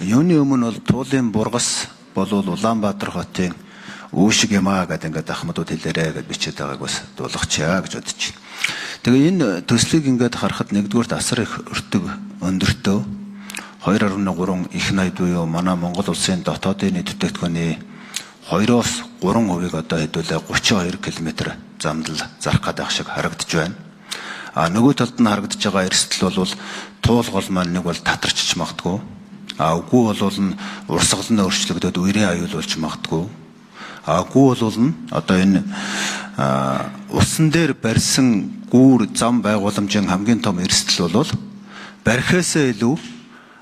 Юуны өмнө бол Туулын бургас болвол Улаанбаатар хотын үүшиг юмаа гэдэг ингээд ахмадууд хэлээрэ гэж бичээд байгааг бас дуулгачаа гэж бодож байна. Тэгээ энэ төслийг ингээд харахад нэгдүгürt асар их өртөг өндөртөө 2.3 их найд буюу манай Монгол улсын дотоодын нийт бүтээгдэхүүний 2-3% одоо хэдүүлээ 32 км замдал зарах гэдэг шиг харагдаж байна. Нөгөө талд нь харагдаж байгаа эрсдэл бол туулгол маань нэг бол татарчж магадгүй. Үгүй бол нь урсгалын өөрчлөгдөд үерийн аюул болж магадгүй. Үгүй бол нь одоо энэ усан дээр барьсан гүүр зам байгууламжийн хамгийн том эрсдэл бол барихаасаа илүү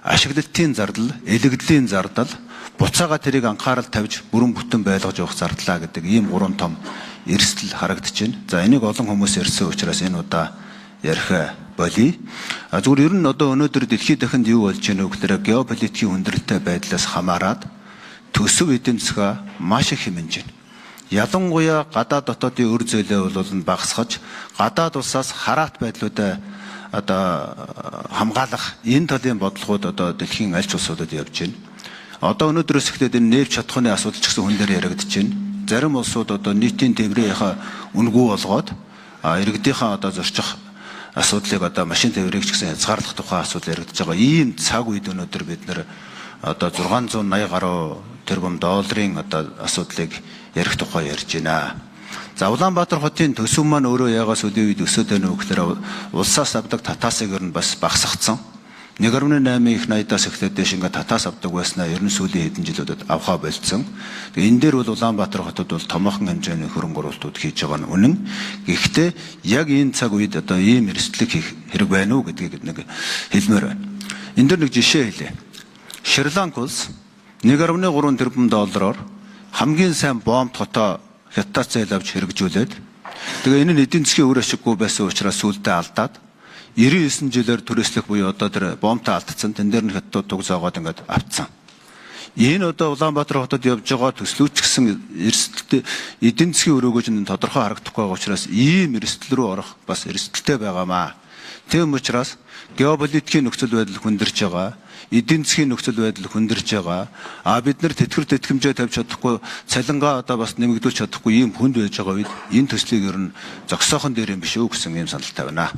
ашиглалтын зардал, элэгдлийн зардал, буцаага тэрийг анхаарал тавьж бүрэн бүтэн байлгаж явах зардлаа гэдэг ийм гурван том эрсдэл харагдаж байна. За энийг олон хүмүүс ярьсан учраас энэ удаа ярих болий. Зүгээр ер нь одоо өнөөдөр дэлхийд дахинд юу болж байна вэ гэхээр геополитикийн хүндрэлтэй байдлаас хамаарат төсөв эдийн засгаа маш их хэмнэж байна. Ялангуяа гадаад дотоодын өр зөөлөө бол багасгаж гадаад улсаас хараат байдлуудаа одоо хамгаалах энэ талын бодлогууд одоо дэлхийн аль ч улсуудад явж байна. Одоо өнөөдрөөс эхлээд энэ нээж чадхууны асуудал ч гэсэн хүн дээр яригдж байна. Зарим улсууд одоо нийтийн тээврийнхаа үнэгүй болгоод иргэдийнхаа одоо зорчих асуудлыг одоо машин тээврийг ч гэсэн хязгаарлах тухай асуудал яригдж байгаа. Ийм цаг үед өнөөдөр бид нэр одоо 680 гаруй тэрбум долларын одоо асуудлыг ярих тухай ярьж байна. За Улаанбаатар хотын төсөв маань өөрөө ягаас өдөө үед өсөд байна уу гэхээр улсаас авдаг татаасыг ер нь бас багасгацсан. 1.8 их найдаас эхлээд дэш ингээд татаас авдаг байснаа ер нь сүүлийн хэдэн жилүүдэд авахаа болцсон. Тэгээ энэ дээр бол Улаанбаатар хотод бол томоохон хэмжээний хөрөнгө оруулалтууд хийж байгаа нь үнэн. Гэхдээ яг энэ цаг үед одоо ийм эрсдлэг хийх хэрэг байна уу гэдгийг нэг хэлмээр байна. Энд дээр нэг жишээ хэлье. Шри-Ланк улс 1.3 тэрбум доллараар хамгийн сайн бомб хотоо хятад зээл авч хэрэгжүүлээд тэгээ энэ нь эдийн засгийн үр ашиггүй байсан учраас сүүлдээ алдаад 99 жилээр түрээслэх буюу одоо тэр бомбтой алдсан тэн дээр нь хятадууд туг зоогоод ингээд авцсан. Энэ одоо Улаанбаатар хотод явж байгаа төслүүч гэсэн эрсдэлтэй эдийн засгийн өрөөгөөж нь тодорхой харагдахгүй байгаа учраас ийм эрсдэл рүү орох бас эрсдэлтэй байгаамаа. Тийм учраас геополитикийн нөхцөл байдал хүндэрж байгаа, эдийн засгийн нөхцөл байдал хүндэрж байгаа. Бид нар тэтгэр тэтгэмжээ тавьж чадахгүй, цалингаа одоо бас нэмэгдүүлж чадахгүй ийм хүнд байж байгаа үед энэ төслийг ер нь зогсоохон дээр юм биш үү гэсэн ийм саналтай байна.